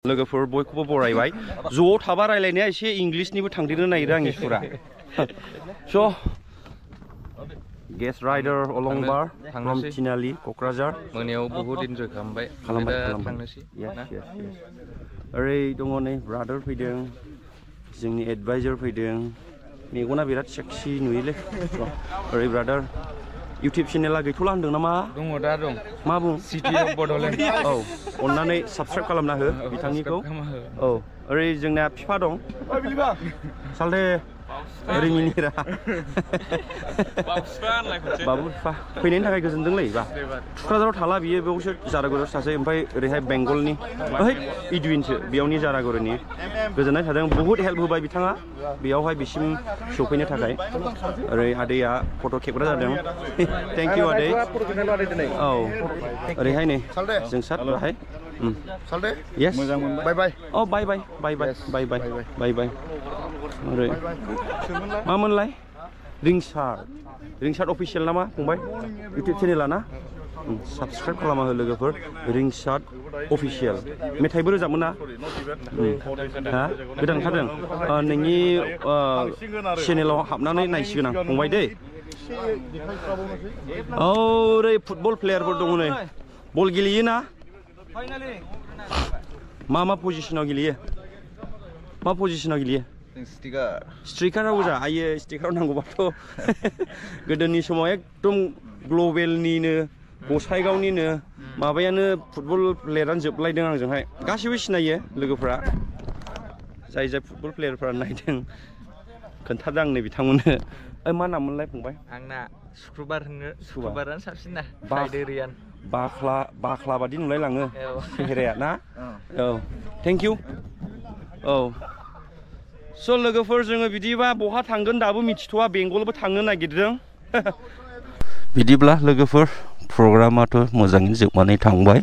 लोगोफोर बयखौबो बरायबाय ज' थाबा रायलायनाया एसे इंलिशनिबो थांदेरनो नागिरो आंनि सुरा स' गेस्ट राइडार अलंबार फ्रम थिनालि क'क्राझार मोनायाव बहुत इन्जय खालामबाय थांनोसै ओरै दङ नै ब्रादार फैदों जोंनि एडभाइजार फैदों मेगना बिराद सेक्सि नुयोलै ओरै ब्रादार इउटिउब चेनेला गैथ'ला होनदों नामा दङ दा दं मा बुं सिटि अफ बड'लेण्ड औ अन्नानै साबस्क्राइब खालामना हो बिथांनिखौ औ ओरै जोंना फिफा दं सालदे ओरै मिनिरा बाबु फिफा फैनायनि थाखाय गोजोनदोंलै बा क'क्राझाराव थाला बियो बेयावसो जारागुरियाव सासे ओमफ्राय ओरैहाय बेंगलनि ओइ इडुइनसो बेयावनि जारागुरिनि गोजोननाय थादों बहुद हेल्प होबाय बिथाङा बेयावहाय बिसिम सफैनो थाखाय ओरै आदैया फट' खेबग्रा जादों थेंक इउ आदै औ ओरैहाय नै जोंसार ओरैहाय यस बाय बाय औ बाय बाय बाय बाय बाय बाय बाय बाय ओरै मामोनलाय रिंसार्ड अफिसियेल नामा फंबाय इउटिउब चेनेला ना साबस्क्राइब खालामा हो लोगोफोर रिंसार्ड अफिसियेल मेथाइबो रोजाबमोन ना हा गोदान ओंखारदों नोंनि चेनेलाव हाबनानै नायसिगोन आं फंबाय दै औ ओरै फुटबल प्लेयारफोर दङ नै बल गेलेयोना मा पजिसनाव गेलेयो मा पजिसनाव गेलेयो स्ट्राइकाराव जा आयो स्ट्राइकाराव नांगौबाथ' गोदोनि समाव एकदम ग्लबेलनिनो गसाइगावनिनो माबायानो फुटबल प्लेयारानो जोबलायदों आंजोंहाय गासैबो सिनायो लोगोफ्रा जाय फुटबल प्लेयारफ्रा नायदों खोन्थादों आंनो बिथांमोननो मा नाममोनलाय फंबाय आंना सुक्रुबारानो साबसिन ना बाख्ला बादि नुलायलाङो सेहेराया ना औ थेंक इउ औ स' लोगोफोर जोङो बिदिबा बहा थांगोन दाबो मिथिथ'वा बेंगलबो थांनो नागिरदों बिदिब्ला लोगोफोर प्रग्रामाथ' मोजाङैनो जोबनानै थांबाय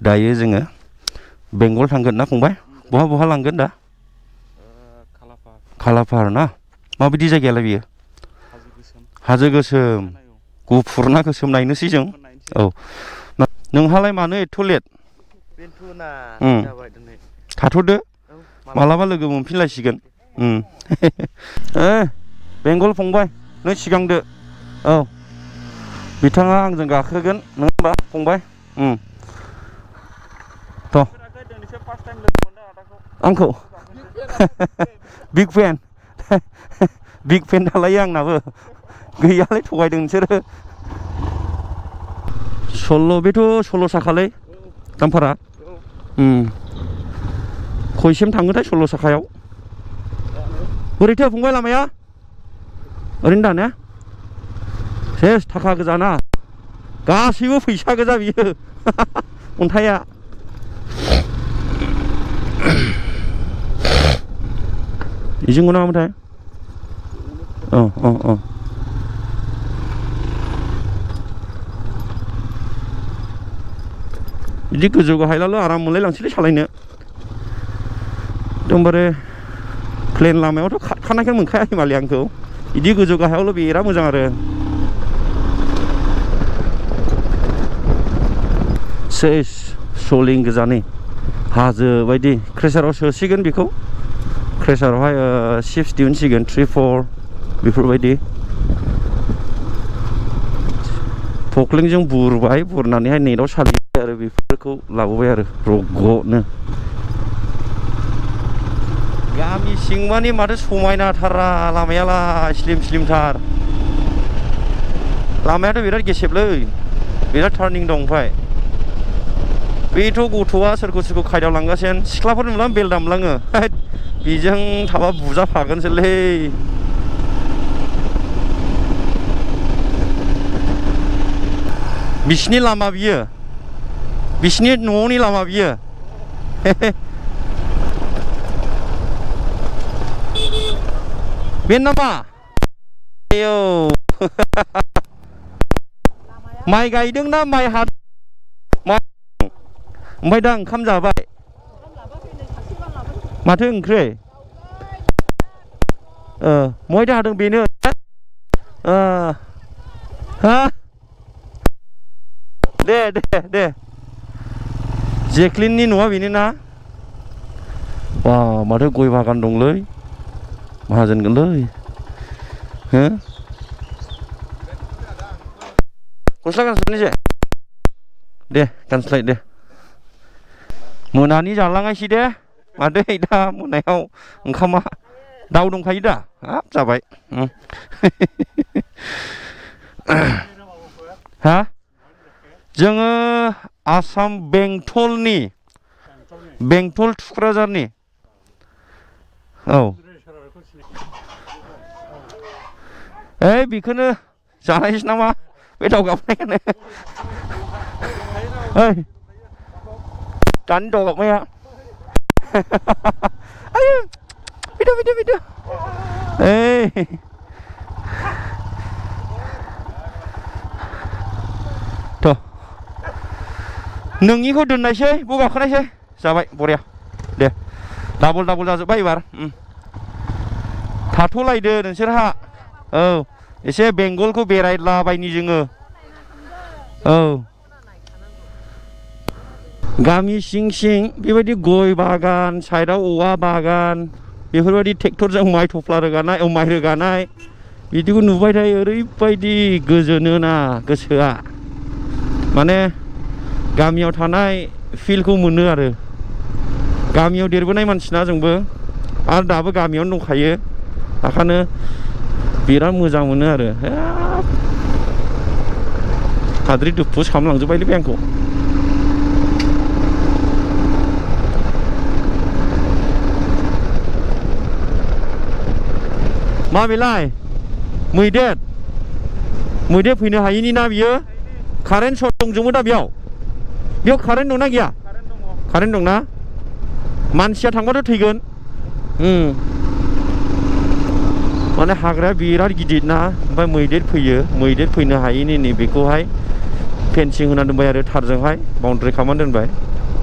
दायो जोङो बेंगल थांगोन ना फंबाय बहा लांगोन दा खालापाहार ना माबायदि जायगायालाय बियो हाजो गोसोम गुफुर ना गोसोम नायनोसै जों औ नोंहालाय मानो एथ' लेट थाथ'दो मालाबा लोगो मोनफिनलायसिगोन बेंगल फंबाय नों सिगांदो औ बिथाङा आंजों गाखोगोन नङा होमबा फंबाय थ' आंखौ बिग फेन नालाय आंनाबो गैयालाय थगायदों नोंसोरो बेथ' 16 साखालै दामफारा खयसिम थाङोथाय 16 साखायाव बोरैथो फंबाय लामाया ओरैनो दा ने सेस थाखा गोजाना गासैबो फैसा गोजा बियो अन्थाइया बेजों नामाथाय औ बिदि गोजौ गाहायलाल' आराम मोनलायलांसैलै सालायनो एकदमबारे प्लेन लामायावथ' खारखानायखौ मोनखाया हिमालय आंखौ बिदि गोजौ गाहायावल' बिराद मोजां आरो सेस सलिं गोजानि हाजो बायदि क्रेसाराव सोसिगोन बेखौ क्रेसारावहाय सिप्स दिहुनसिगोन 3-4 बेफोरबायदि पक्लिंजों बुरनानैहाय नेटआव सालिबाय आरो बेफोरखौ लाबोबाय आरो रग'नो गामि सिंमानि माथो समायनाथारा लामायालाय स्लिमथार लामायाथ' बिराद गेसेबलै बिराद टार्निं दं ओमफ्राय बेथ' गथ'आ सोरखौ खायदाव लांगासिनो सिख्लाफोर नुब्ला बेल दामलाङो बेजों थाबा बुजाफागोनसोलै बिसिनि लामा बियो बिसिनि न'नि लामा बियो बे नामा आयौ माइ गायदोंना माइ ओमफ्राय दा ओंखाम जाबाय माथो ओंख्रि महायथो हादों बेनो हा दे जेक्लिननि न'आ बेनो ना ว้าวมาเถอะกล้วยพากันดงเลยมาจนกันเลยฮะคุณสักกันสิเนี่ยเดี๋ยวกันสไลด์เดี๋ยวมื่อนานี้จะลังไอ้สิเด้มาเด้อด้ามื่อไหนเอาเข้ามาดาวดงใครด้าครับจะไปฮะजोङो आसाम बेंटलनि बेंटल थुक्राझारनि औ ओइ बेखौनो जानायसै नामा बे दाउ गाबनायखौनो ओइ दानि दाउ गाबनाया आयो फैदो ओइ थ' नोंनिखौ दोननायसै बबाव गाखोनायसै जाबाय बरिया दे डाबल जाजोब्बाय एबार थाथ'लायदो नोंसोरहा औ एसे बेंगलखौ बेरायलाबायनि जोङो औ गामि सिं बेबायदि गय बागान साइडआव औवा बागान बेफोरबायदि ट्रेक्टरजों माइ थफ्ला रोगानाय माइ रोगानाय बिदिखौ नुबाय थायो ओरैबायदि गोजोनोना गोसोआ माने गामियाव थानाय फिलखौ मोनो आरो गामियाव देरबोनाय मानसिना जोंबो आरो दाबो गामियावनो दंखायो ओंखायनो बिराद मोजां मोनो आरो हाद्रि दुफु सामलांजोब्बायलै बे आंखौ मा बेलाय मैदेर फैनो हायिनि ना बियो कारेन्ट सर्ट दंजोबो दा बेयाव कारेन्ट दंना गैया कारेन्ट दंना मानसिया थांबाथ' थैगोन माने हाग्राया बिराद गिदिर ना ओमफ्राय मैदेर फैयो मैदेर फैनो हायिनि नैबेखौहाय फेन्सिं होना दोनबाय आरो थारजोंहाय बाउन्ड्रि खालामना दोनबाय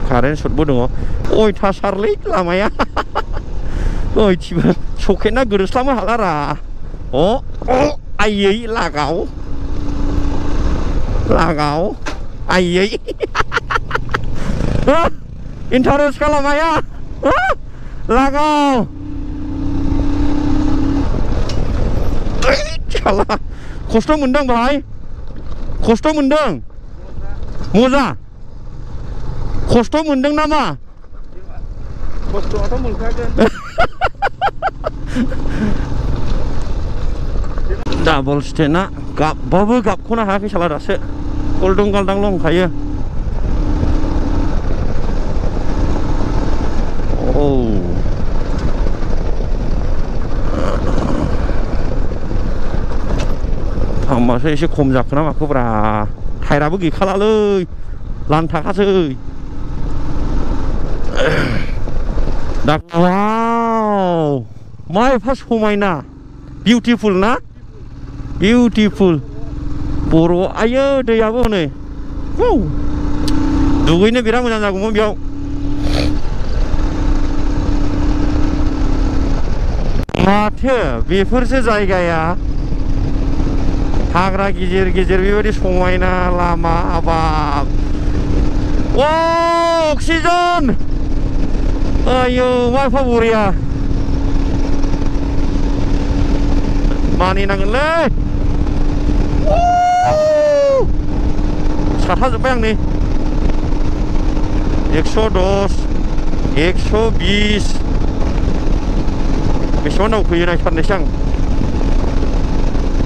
कारेन्ट सर्टबो दङ अयथासारलै लामाया ओइथिबो सकेटना गोदोस्लाबनो हालारा आयै लागाव आयै इन्टारेस्ट खालामाया लागाव खस्थ' मोनदों भाई खस्थ' मोनदों मोजा खस्थ' मोनदों नामा खस्थ'आथ' मोनखागोन डाबल स्टेना गाबबाबो गाबख'नो हायाखै साला दासो गलदं गालदांल' होनखायो औ थांबासो एसे खम जाखो ना माखोब्रा टायराबो गैखालालै लानथाखासै दा वाव मा एफा समायना बिउटिफुल ना बिउटिफुल बर' आयो दैयाबो हनै दुगैनो बिराद मोजां जागौमोन बेयाव माथो बेफोरसो जायगाया हाग्रा गिदिर बेबायदि समायना लामा हाबाब अक्सिजेन आयौ मा एफा बरिया मानिनांगोनलै साथाजोब्बाय आं नै 110 120 बेसेबां दावखोयो नायथारनोसै आं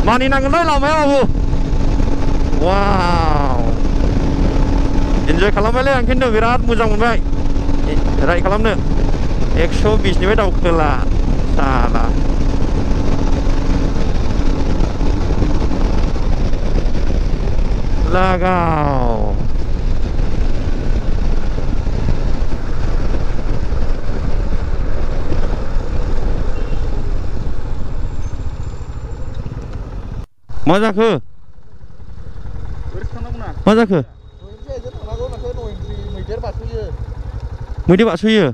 मानिनांगोनलै लामाया बाबु वाव इन्जय खालामबायलै आं खिन्थु बिराद मोजां मोनबाय राइड खालामनो 120 निफ्राय दावखोला साला लागाव मा जाखो मा जाखो मैदेर बारस'यो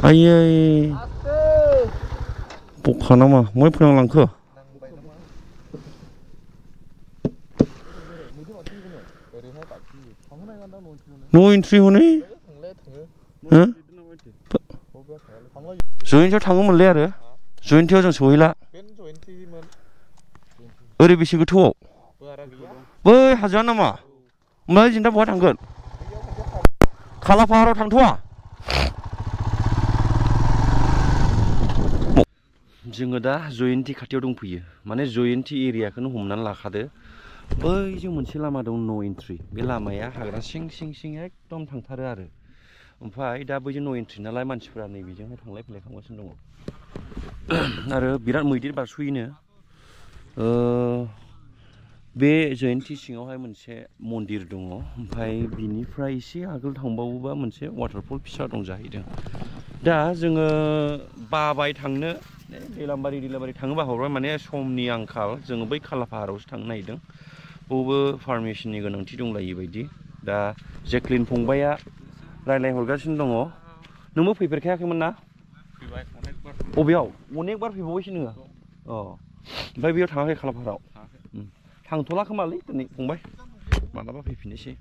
आयै बखा नामा मै फोनांलांखो नो एन्ट्रि हनै जयन्तियाव थाङोमोनलै आरो जयन्तियाव जों सहैला ओरै बेसे गोथौआव बै हाजोआ नामा ओमफ्राय जों दा बहा थांगोन खाला फाहाराव थांथ'वा जोङो दा जयन्ति खाथियाव दंफैयो माने जयन्ति एरियाखौनो हमनानै लाखादो बैजों मोनसे लामा दं नो एन्ट्रि बे लामाया हाग्रा सिं सिं सिं एकदम थांथारो आरो ओमफ्राय दा बैजों नो एन्ट्रि नालाय मानसिफोरा नैबेजोंहाय थांलाय फैलाय खालामगासिनो दङ आरो बिराद मैदेर बारस'योनो बे जयन्ति सिङावहाय मोनसे मन्दिर दङ ओमफ्राय बिनिफ्राय एसे आगोल थांबावोबा मोनसे वाटारफल फिसा दं जाहैदों दा जोङो बाबाय थांनो दैलामबारि थाङोबा हरबाय माने समनि आंखाल जोङो बै खाला फाहारावसो थांनो नागिरदों बबो पारमिसननि गोनांथि दंलायो बायदि दा जेक्लिन फंबाया रायज्लायहरगासिनो दङ नोंबो फैफेरखायाखैमोन ना बबेयाव अनेक बार फैबावबायसो नोङो अ ओमफ्राय बेयाव थाङाखै खाला फाहाराव थांथ'ला खोमालै दिनै फंबाय माब्लाबा फैफिननोसै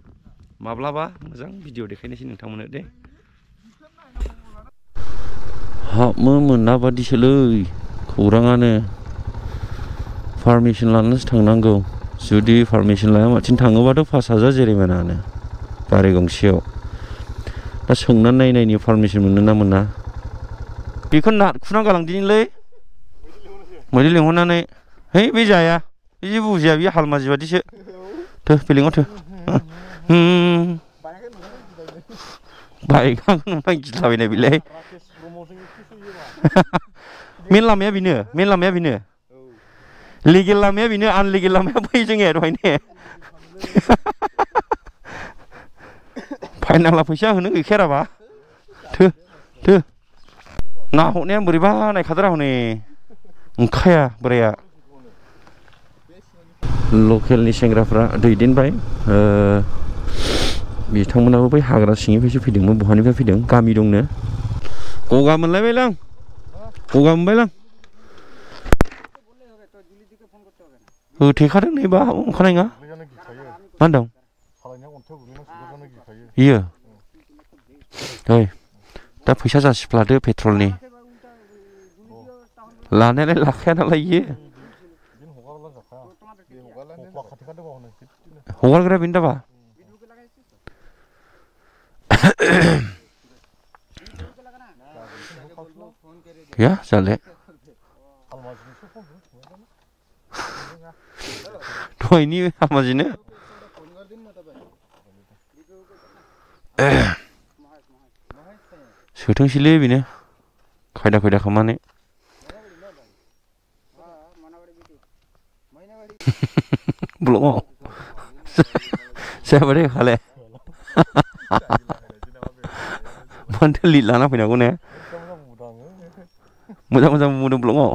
माब्लाबा मोजां भिडिअ देखायनोसै नोंथांमोननो दे हाबनो मोना बादिसोलै खौराङानो पारमिसन लानानैसो थांनांगौ जुदि पारमिसन लायालासिनो थाङोबाथ' 5000 जेरिमानानो गारि गंसेयाव दा सोंनानै नायनायनि पारमिसन मोनो ना मोना बेखौ नारखुना गालांदिनिलै मैदेर लिंहरनानै है बे जाया बे बुजिया बियो हालमाजि बादिसो थो बेलेगाव थो बाइकआनो नुबाय गिलाबायनाय बिलाय मेन लामाया बेनो लिगेल लामाया बेनो आनलिगेल लामाया बै जोंनिया दहायने फाइनाला फैसा होनो गैखायाराबा थो ना हरनाया बोरैबा नायखादोरा हनै ओंखाया बोराया लकेलनि सेंग्राफ्रा दैदेनबाय बिथांमोनाबो बै हाग्रा सिंनिफ्रायसो फैदोंमोन बहानिफ्राय फैदों गामि दंनो गगा मोनलायबायलां गगा मोनबायलां होथेखादों नैबा ओंखारनाय नङा मा होनदों इयो ओइ दा फैसा जासिफ्लादो पेट्रलनि लानायालाय लाखाया नालाय इयो हगारग्रा बेनो दाबा गैया जाले दहायनि हामाजिनो सोथोंसैलै बेनो खायदा खालामनानै ब्लकआव जाबाय खाले मानोथो लिड लाना फैनांगौ ने मोजां बुंदों ब्लकआव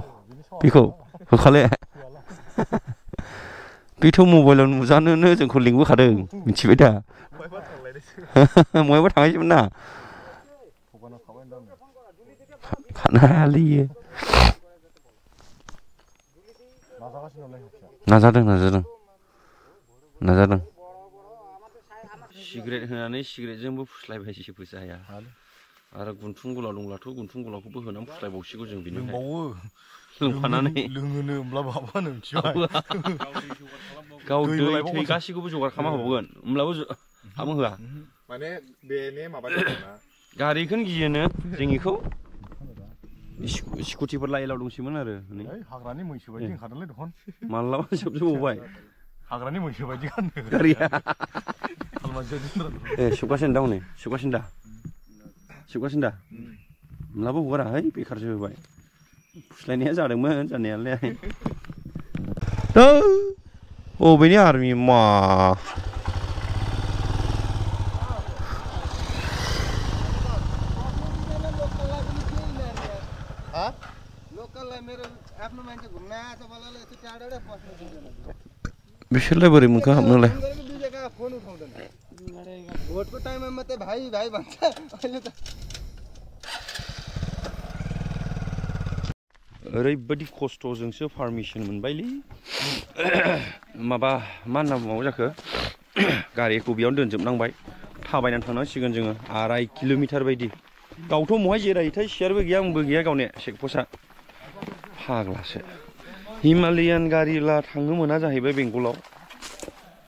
बेखौ होखाले बेथ' मबाइलाव नुजानोनो जोंखौ लिंबोखादों मिथिबाय दा बहायबा थांनायसोमोन ना खारनो हायालै इयो नाजादों सिगारेट होनानै सिगारेटजोंबो फुस्लायबायसो फैसाया आरो गुन्थुं गुला दंब्लाथ' गुन्थुं गुलाखौबो होनानै फुस्लायबावसिगौ जों बिनो लोंफानानै लोङोनो होमब्लाबो हाबानो गाव दै थै गासैखौबो जगार खालामना होबावगोन होमब्लाबो हाबो होआ माने बेने माबा गारिखौनो गियोनो जोंनिखौ स्कुटिफोर लाइलाव दंसैमोन आरो हाग्रानि मैसो बायदि ओंखारदोंलै दखन मालाबा जोबजोबबावबाय हाग्रानि मैसो बायदि गाननो गारिया सोबगासिनो दा हनै सोबगासिनो दा होमब्लाबो हगारा है बेखारसो होबाय फुस्लायनाया जादोंमोन जानायालाय अबेनि आर्मि मा बिसोरलाय बोरै मोनखो हाबनोलाय ओरैबायदि खस्थ'जोंसो पारमिसन मोनबायलै माबा मा होनना बुंबावो जाखो गारिखौ बेयावनो दोनजोबनांबाय थाबायनानै थांनांसिगोन जोङो 2.5 किल'मिटार बायदि गावथ' महाय जिरायोथाय सियारबो गैया आंबो गैया गावने चेकपस्टआ फाग्लासो हिमालयान गारि ला थांनो मोना जाहैबाय बेंगलाव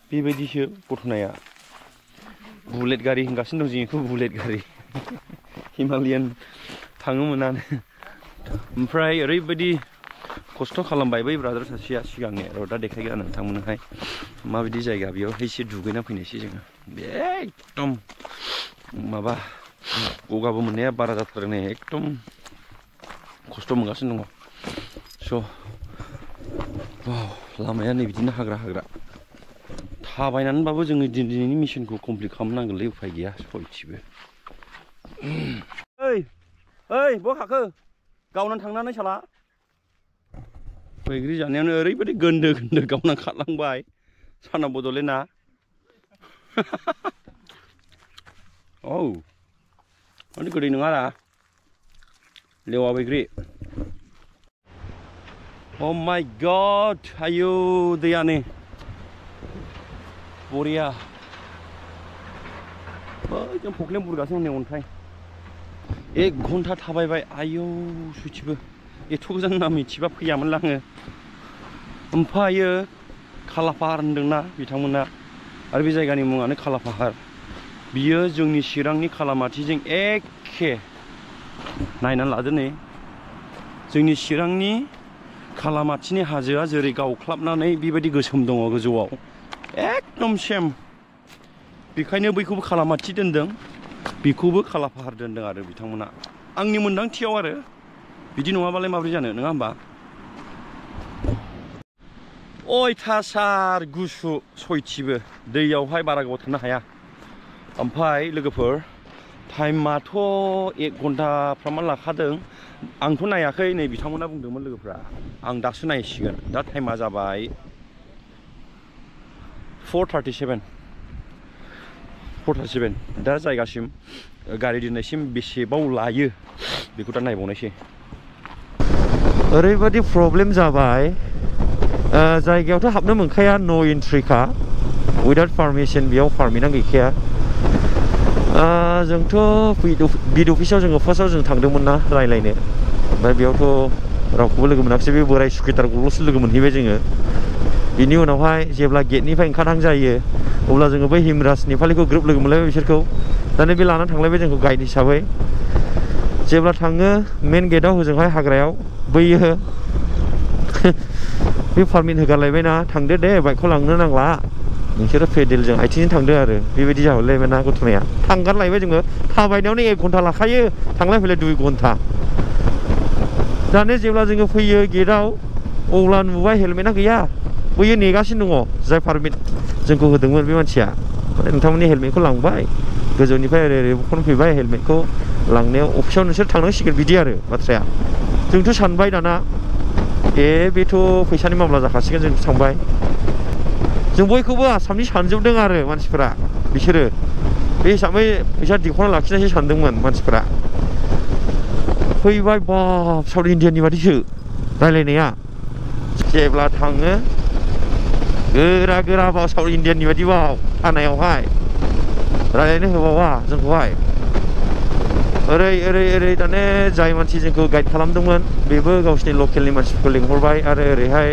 बेबायदिसो घटनाया बुलेट गारि होनगासिनो दं जोंनिखौ बुलेट गारि हिमालयान थांनो मोनानो ओमफ्राय ओरैबायदि खस्थ' खालामबाय बै ब्रादार सासेया सिगांनि र' दा देखायगोन नोंथांमोननोहाय माबायदि जायगा बेयावहाय एसे दुगैना फैनायसै जोङो एकदम माबा गगाबो मोननाया बारा जाथारदों नै एकदम खस्थ' मोनगासिनो दङ स' लामाया नै बिदिनो हाग्रा हाग्रा थाबायनानैबाबो जोङो दिनैनि मिशनखौ कमप्लिट खालामनांगोनलै उफाय गैया सयथिबो ओइ ओइ बहा हाखो गावनानै थांनानै साला बैग्रि जानायावनो ओरैबायदि गोन्दो गोन्दो गावना खारलांबाय साना बड'लेण्डआ औ माने गोदै नङा लेवा बैग्रि Oh my God आयौ दैयानो बरिया बै जों फख्लें बुरगासिनो हनै अन्थाइ 1 घन्टा थाबायबाय आयौ सयथिबो एथ' गोजान ना मिथिबा फैयामोन आङो ओमफ्रायो खालापाहार होनदोंना बिथांमोना आरो बे जायगानि मुङानो खालापाहार बियो जोंनि चिरांनि खालामाथिजों एखे नायनानै लादो नै जोंनि चिरांनि खालामाथिनि हाजोआ जेरै गावख्लाबनानै बेबायदि गोसोम दङ गोजौआव एकदम सेम बेखायनो बैखौबो खालामाथि दोनदों बेखौबो खालापाहार दोनदों आरो बिथांमोना आंनि मोन्दांथियाव आरो बिदि नङाबालाय माबोरै जानो नङा होमबा अयथासार गुसु सयथिबो दैयावहाय बारा गोबाव थानो हाया ओमफ्राय लोगोफोर टाइमाथ' 1 घन्टाफ्रामा लाखादों आंथ' नायाखै नै बिथांमोना बुंदोंमोन लोगोफ्रा आं दासो नायसिगोन दा टाइमा जाबाय 4:37 दा जायगासिम गारि दोननायसिम बेसेबाव लायो बेखौ दा नायबावनायसै ओरैबायदि प्रब्लेम जाबाय जायगायावथ' हाबनो मोनखाया न' एन्ट्रिखा उइदाउट पारमिसन बेयाव पारमिटआ गैखाया जोंथ' बिड अफिसाव जोङो फार्स्टआव जों थांदोंमोन ना रायलायनो ओमफ्राय बेयावथ' रावखौबो लोगो मोनाखिसै बे बोराय सुकिदारखौल'सो लोगो मोनहैबाय जोङो बिनि उनावहाय जेब्ला गेटनिफ्राय ओंखारहां जायो अब्ला जोङो बै हिमराज नेपालिखौ ग्रुप लोगो मोनलायबाय बिसोरखौ दाने बे लानानै थांलायबाय जोंखौ गाइड हिसाबै जेब्ला थाङो मेन गेटआव होजोंहाय हाग्रायाव बैयो बे पारमिट होगारलायबायना थांदो दे बाइकखौ लांनो नांला नोंसोरो पेडेलजों आथिंजों थांदो आरो बेबायदि जाहरलायबाय ना गथ'नाया थांगारलायबाय जोङो थाबायनायावनो 1 घन्टा लाखायो थांलाय फैलाय 2 घन्टा दाने जेब्ला जोङो फैयो गेटआव अब्ला नुबाय हेलमेटआ गैया बैयो नेगासिनो दङ जाय पारमिट जोंखौ होदोंमोन बे मानसिया नोंथांमोननि हेलमेटखौ लांबाय गोजौनिफ्राय ओरै फन फैबाय हेलमेटखौ लांनायाव अफिसाव नोंसोर थांनांसिगोन बिदि आरो बाथ्राया जोंथ' सानबाय दाना बेथ' फैसानि मामला जाखासिगोन जों थांबाय जों बयखौबो आसामनि सानजोबदों आरो मानसिफोरा बिसोरो बे हिसाबै फैसा दिख'ना लाखिनायसो सानदोंमोन मानसिफोरा फैबाय बाब साउथ इण्डियाननि बादिसो रायलायनाया जेब्ला थाङो गोरा गोरा बाव साउथ इण्डियाननि बादि बाव थानायावहाय रायलायनो होबावा जोंखौहाय ओरै ओरै ओरै दाने जाय मानसि जोंखौ गाइड खालामदोंमोन बेबो गावसिनि लकेलनि मानसिफोरखौ लिंहरबाय आरो ओरैहाय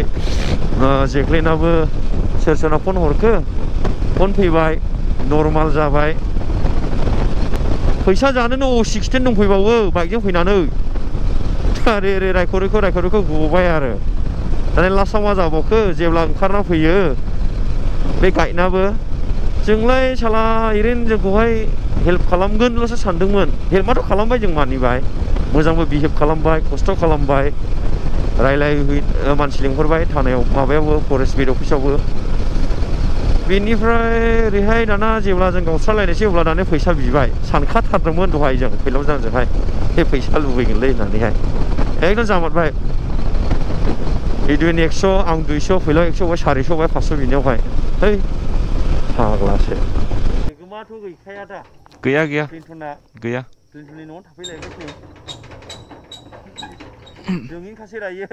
जेक्लिनाबो सोर सोरनाव फन हरखो फन फैबाय नर्माल जाबाय फैसा जानोनो अ16 दंफैबावो बाइकजों फैनानै ओरै ओरै रायख'रिखौ गबाय आरो दाने लास्टआव मा जाबावखो जेब्ला ओंखारना फैयो बे गाइडनाबो जोंलाय साला ओरैनो जोंखौहाय हेल्प खालामगोनल'सो सानदोंमोन हेल्पआथ' खालामबाय जों मानिबाय मोजांबो बिहेभ खालामबाय खस्थ' खालामबाय रायलाय मानसि लिंहरबाय थानायाव माबायावबो फरेस्ट बिड अफिसावबो बेनिफ्राय ओरैहाय दाना जेब्ला जों गावस्रालायनोसै अब्ला दाने फैसा बिबाय सानखाथारदोंमोन दहाय जों फैलावजानजोंहाय बे फैसा लुबैगोनलै होननानैहाय एकदम जामारबाय इडुइन 100 आं 200 फैलाव 100 बाय 400 बाय 500 बिनियावहाय है फाग्लासो गोमाथ' गैखाया दा गैया क्लिन्टना गैया क्लिन्टननि न'आव थाफैलायबाय जोंनि खासे रायो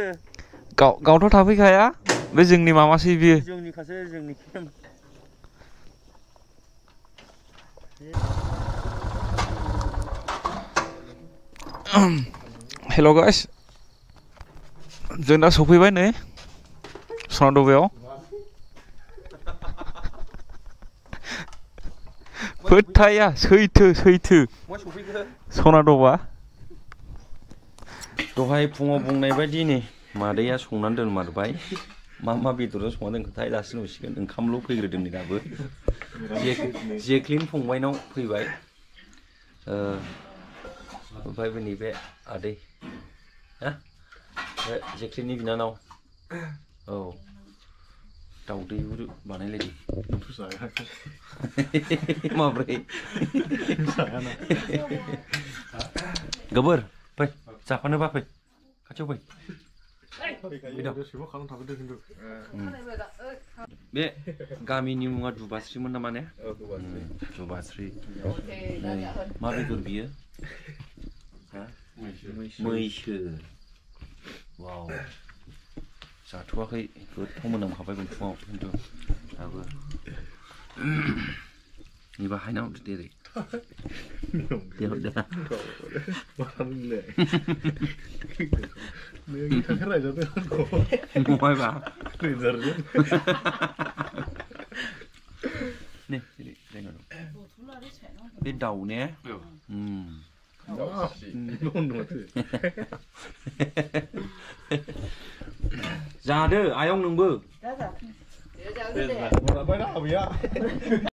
गावथ' थाफैखाया बे जोंनि मामासै बियो जोंनि खासे जोंनि केम्प Hello guys. जों दा सफैबाय नै सनादबायाव फोथाया सैथो सनादबा दहाय फुङाव बुंनाय बायदि नै मादैया संनानै दोनमारबाय मा बेदरजों संना दोनखोथाय दासो नुसिगोन ओंखामल' फैग्रोदों नै दाबो जेक्लिन फंबायनाव फैबाय ओमफ्राय नैबे आदै हा जेक्लिननि बिनानाव औ दाउदैबो बानायलायदों माब्रै गोबोर फै जाफानोबा फै खाथियाव फै बे गामिनि मुङा दुबास्रिमोन नामा ने दुबास्रि मा बेदर बियो मैसो वाव जाथ'वाखै गोथाव मोनामखाबाय फुङाव खिन्थु दाबो निबा हायनाव देरै बे दाउ ने जादो आयं नोंबो